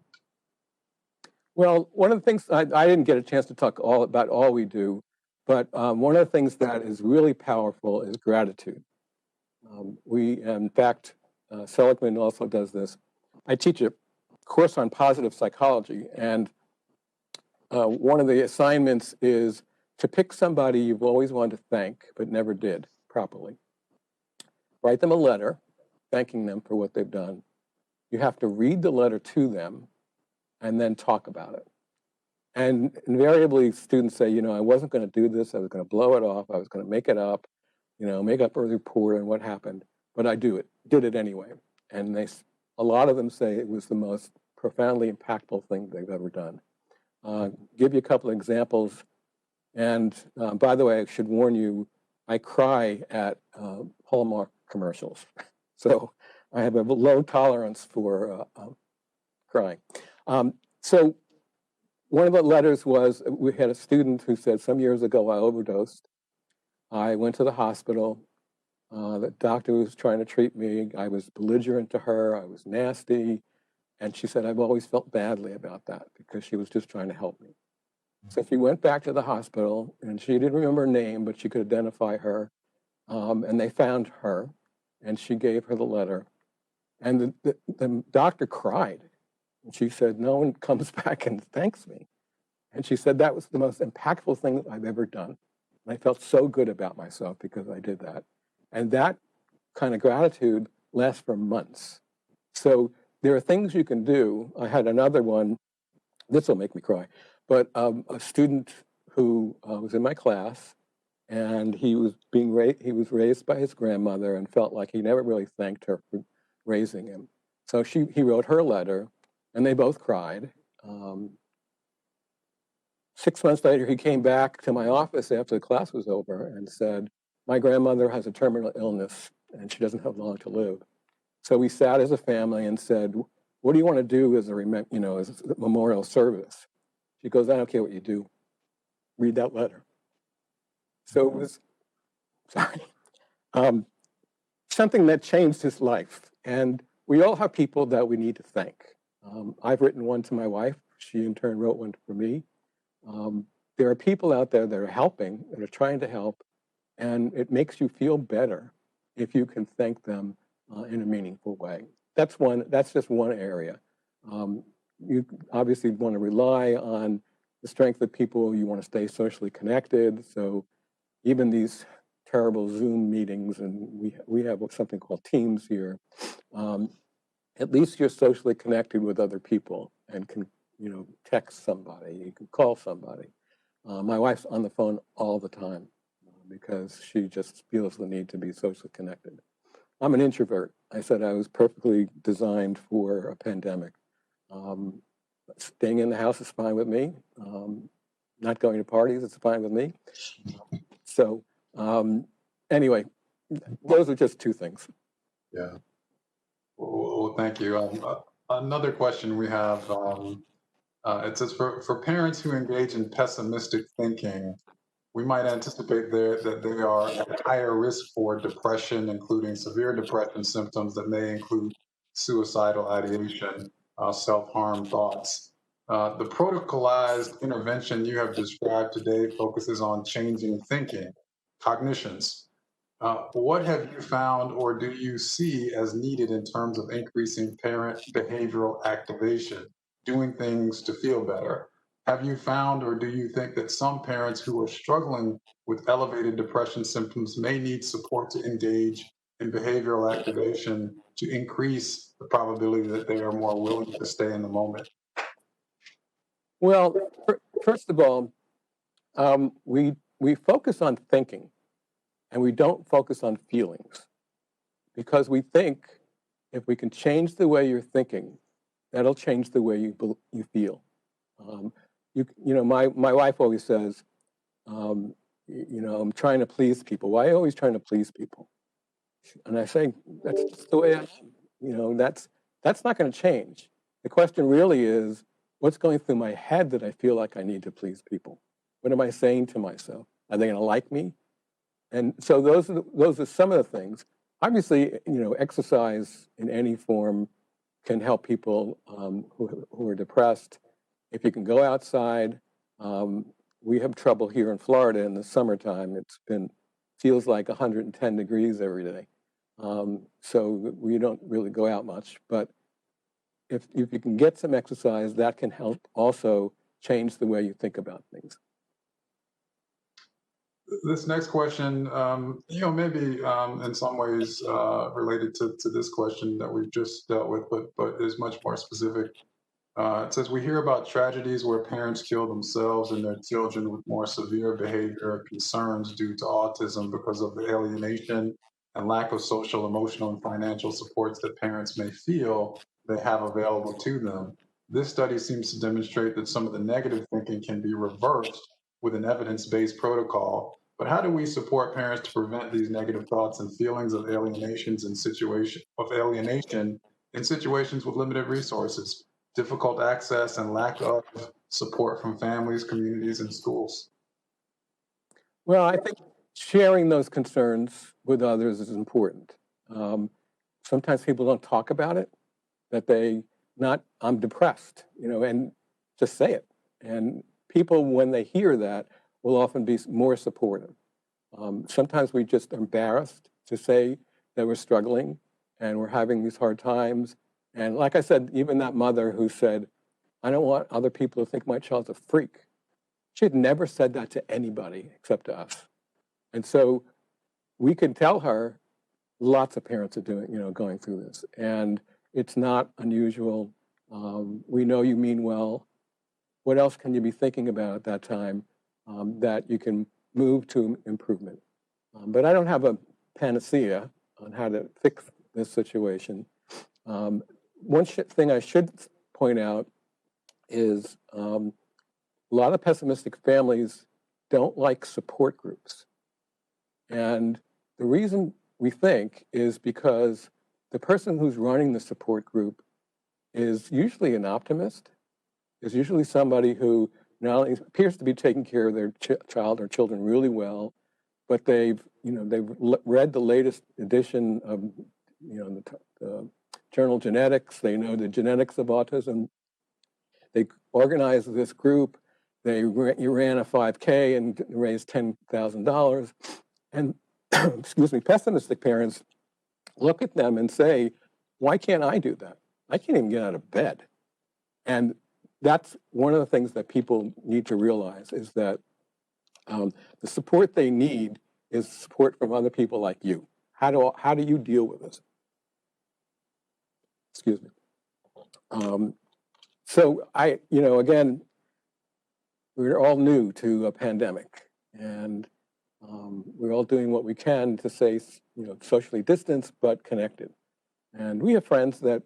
well, one of the things I didn't get a chance to talk about all we do, but one of the things that is really powerful is gratitude. In fact, Seligman also does this. I teach a course on positive psychology, and one of the assignments is to pick somebody you've always wanted to thank but never did properly. Write them a letter thanking them for what they've done. You have to read the letter to them and then talk about it. And invariably, students say, I wasn't going to do this. I was going to blow it off. I was going to make it up, make up a report and what happened. But I did it anyway. And a lot of them say it was the most profoundly impactful thing they've ever done. Give you a couple of examples. And by the way, I should warn you, I cry at Hallmark commercials. So I have a low tolerance for crying. So one of the letters was, we had a student who said, some years ago, I overdosed. I went to the hospital. The doctor was trying to treat me. I was belligerent to her. I was nasty. And she said, I've always felt badly about that because she was just trying to help me. So she went back to the hospital, and she didn't remember her name, but she could identify her. And they found her, and she gave her the letter. And the doctor cried. And she said, no one comes back and thanks me. And she said, that was the most impactful thing that I've ever done. And I felt so good about myself because I did that. And that kind of gratitude lasts for months. So there are things you can do. I had another one, this will make me cry, but a student who was in my class, and he was raised by his grandmother and felt like he never really thanked her for raising him. So he wrote her a letter, and they both cried. 6 months later, he came back to my office after the class was over and said, my grandmother has a terminal illness and she doesn't have long to live. So we sat as a family and said, what do you want to do as as a memorial service? She goes, I don't care what you do. Read that letter. So it was, something that changed his life. And we all have people that we need to thank. I've written one to my wife. She in turn wrote one for me. There are people out there that are helping, that are trying to help, and it makes you feel better if you can thank them in a meaningful way. That's just one area. You obviously want to rely on the strength of people. You want to stay socially connected. So even these terrible Zoom meetings, and we have something called Teams here, at least you're socially connected with other people and can text somebody, you can call somebody. My wife's on the phone all the time because she just feels the need to be socially connected. I'm an introvert. I said I was perfectly designed for a pandemic. Staying in the house is fine with me. Not going to parties is fine with me. So anyway, those are just two things. Yeah. Well, thank you. Another question we have It says for parents who engage in pessimistic thinking, we might anticipate that they are at higher risk for depression, including severe depression symptoms that may include suicidal ideation, self-harm thoughts. The protocolized intervention you have described today focuses on changing thinking, cognitions. What have you found or do you see as needed in terms of increasing parent behavioral activation, doing things to feel better? Have you found or do you think that some parents who are struggling with elevated depression symptoms may need support to engage in behavioral activation to increase the probability that they are more willing to stay in the moment? Well, first of all, we focus on thinking and we don't focus on feelings because we think if we can change the way you're thinking, that'll change the way you feel. My wife always says, I'm trying to please people. Why are you always trying to please people? And I say, that's just the way I am. That's not going to change. The question really is, what's going through my head that I feel like I need to please people? What am I saying to myself? Are they going to like me? And so those are some of the things. Obviously, exercise in any form can help people who are depressed. If you can go outside, we have trouble here in Florida in the summertime. Feels like 110 degrees every day. So we don't really go out much. But if you can get some exercise, that can help also change the way you think about things. This next question, maybe in some ways related to this question that we've just dealt with, but is much more specific. It says, we hear about tragedies where parents kill themselves and their children with more severe behavior concerns due to autism because of the alienation and lack of social, emotional, and financial supports that parents may feel they have available to them. This study seems to demonstrate that some of the negative thinking can be reversed with an evidence-based protocol. But how do we support parents to prevent these negative thoughts and feelings of alienation in situations with limited resources, difficult access, and lack of support from families, communities, and schools? Well, I think sharing those concerns with others is important. Sometimes people don't talk about it, that I'm depressed, and just say it. And people, when they hear that, will often be more supportive. Sometimes we just are embarrassed to say that we're struggling and we're having these hard times. And like I said, even that mother who said, I don't want other people to think my child's a freak. She had never said that to anybody except to us. And so we can tell her lots of parents are going through this. And it's not unusual. We know you mean well. What else can you be thinking about at that time that you can move to improvement? But I don't have a panacea on how to fix this situation. One thing I should point out is a lot of pessimistic families don't like support groups. And the reason we think is because the person who's running the support group is usually an optimist, is usually somebody who not only appears to be taking care of their child or children really well, but they've read the latest edition of the journal Genetics. They know the genetics of autism. They organized this group. They ran a 5K and raised $10,000. And excuse me, pessimistic parents look at them and say, why can't I do that? I can't even get out of bed. And that's one of the things that people need to realize is that the support they need is support from other people like you. How do you deal with this? Excuse me. So again, we're all new to a pandemic, and we're all doing what we can to stay, socially distanced but connected. And we have friends that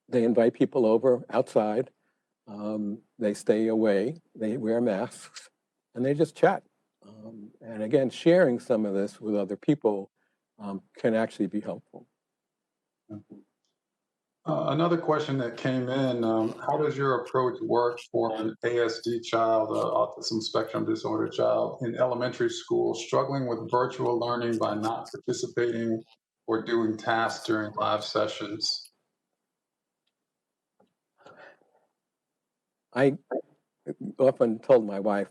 they invite people over outside. They stay away. They wear masks, and they just chat. And again, sharing some of this with other people can actually be helpful. Another question that came in, how does your approach work for an ASD child, Autism Spectrum Disorder child, in elementary school struggling with virtual learning by not participating or doing tasks during live sessions? I often told my wife,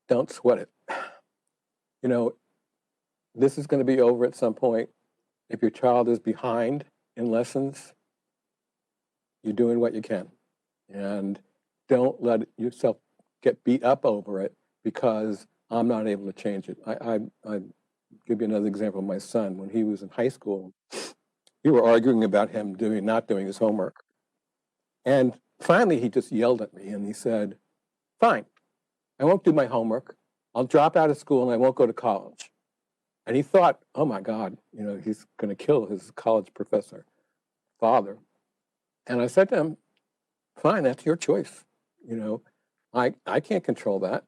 don't sweat it. You know, this is going to be over at some point. If your child is behind in lessons, you're doing what you can. And don't let yourself get beat up over it because I'm not able to change it. I give you another example of my son. When he was in high school, we were arguing about him not doing his homework. And finally, he just yelled at me and he said, fine, I won't do my homework. I'll drop out of school and I won't go to college. And he thought, oh my God, he's going to kill his college professor father. And I said to him, fine, that's your choice. I can't control that.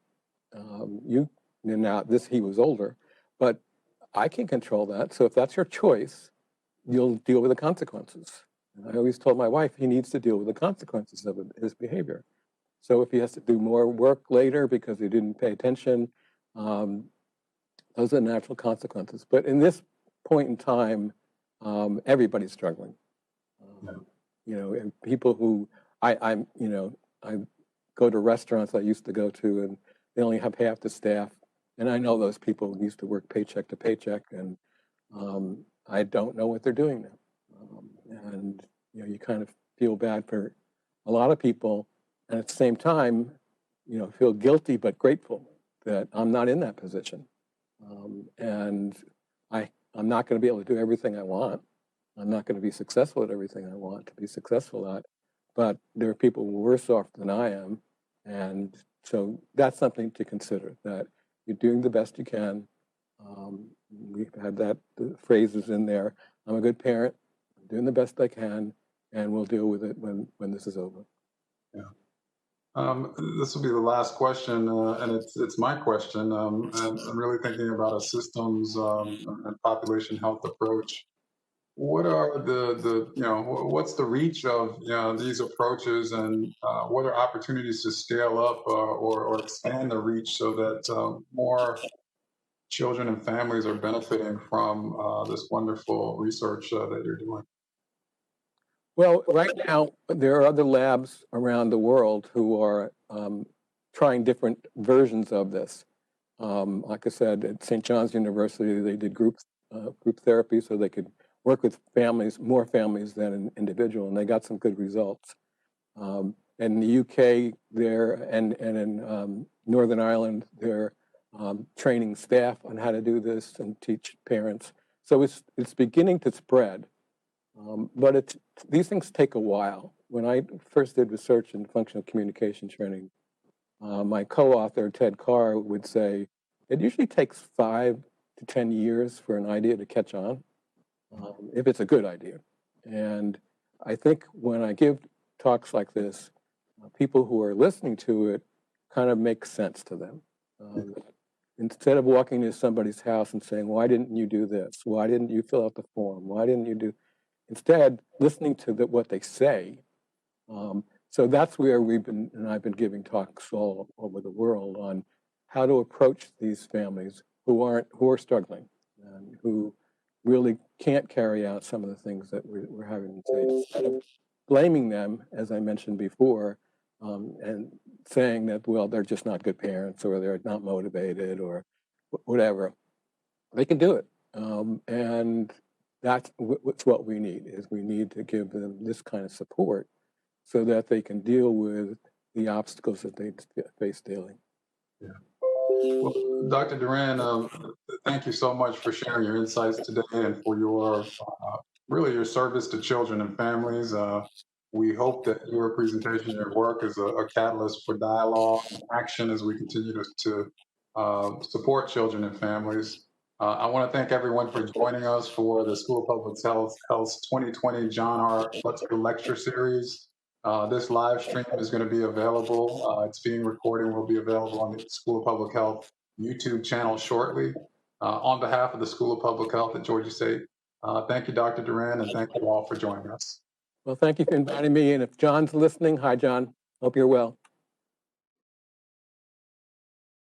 He was older, but I can't control that. So if that's your choice, you'll deal with the consequences. And I always told my wife he needs to deal with the consequences of his behavior. So if he has to do more work later because he didn't pay attention, those are natural consequences. But in this point in time, everybody's struggling. And people who I go to restaurants I used to go to, and they only have half the staff. And I know those people used to work paycheck to paycheck, and I don't know what they're doing now. And you kind of feel bad for a lot of people, and at the same time, feel guilty but grateful that I'm not in that position. And I'm not going to be able to do everything I want. I'm not going to be successful at everything I want to be successful at, but there are people worse off than I am. And so that's something to consider, that you're doing the best you can. We've had the phrases in there. I'm a good parent, I'm doing the best I can, and we'll deal with it when this is over. Yeah. This will be the last question, and it's my question. And I'm really thinking about a systems and population health approach. What are what's the reach of these approaches, and what are opportunities to scale up or expand the reach so that more children and families are benefiting from this wonderful research that you're doing? Well, right now, there are other labs around the world who are trying different versions of this. Like I said, at St. John's University, they did group therapy so they could work with more families than an individual, and they got some good results. In the UK, and in Northern Ireland, they're training staff on how to do this and teach parents. So it's beginning to spread. But these things take a while. When I first did research in functional communication training, my co-author, Ted Carr, would say, it usually takes 5 to 10 years for an idea to catch on, if it's a good idea. And I think when I give talks like this, people who are listening to it kind of makes sense to them. Instead of walking into somebody's house and saying, why didn't you do this? Why didn't you fill out the form? Why didn't you do... Instead, listening to what they say. So that's where I've been giving talks all over the world on how to approach these families who are struggling and who really can't carry out some of the things that we're having to say. Instead of blaming them, as I mentioned before, and saying that, well, they're just not good parents or they're not motivated or whatever, they can do it. And that's what we need, is we need to give them this kind of support so that they can deal with the obstacles that they face daily. Yeah. Well, Dr. Durand, thank you so much for sharing your insights today and for your really your service to children and families. We hope that your presentation, your work, is a catalyst for dialogue and action as we continue to support children and families. I want to thank everyone for joining us for the School of Public Health's 2020 John R. Lutzker Lecture Series. This live stream is going to be available. It's being recorded and will be available on the School of Public Health YouTube channel shortly. On behalf of the School of Public Health at Georgia State, thank you, Dr. Durand, and thank you all for joining us. Well, thank you for inviting me. And if John's listening, hi, John. Hope you're well.